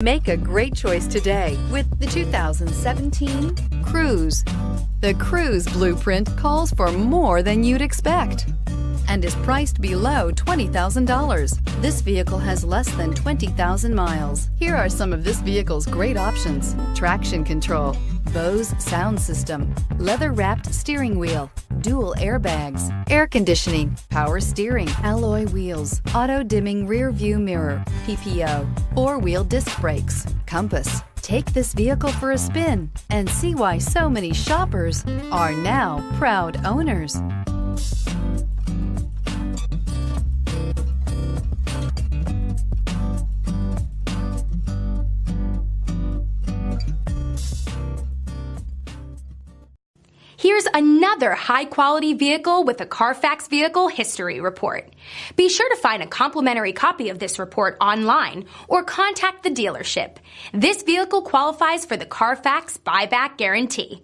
Make a great choice today with the 2017 Cruze. The Cruze blueprint calls for more than you'd expect and is priced below $20,000. This vehicle has less than 20,000 miles. Here are some of this vehicle's great options: traction control, Bose sound system, leather-wrapped steering wheel, dual airbags, air conditioning, power steering, alloy wheels, auto-dimming rear view mirror, PPO, four-wheel disc brakes, compass. Take this vehicle for a spin and see why so many shoppers are now proud owners. Here's another high-quality vehicle with a Carfax Vehicle History Report. Be sure to find a complimentary copy of this report online or contact the dealership. This vehicle qualifies for the Carfax Buyback Guarantee.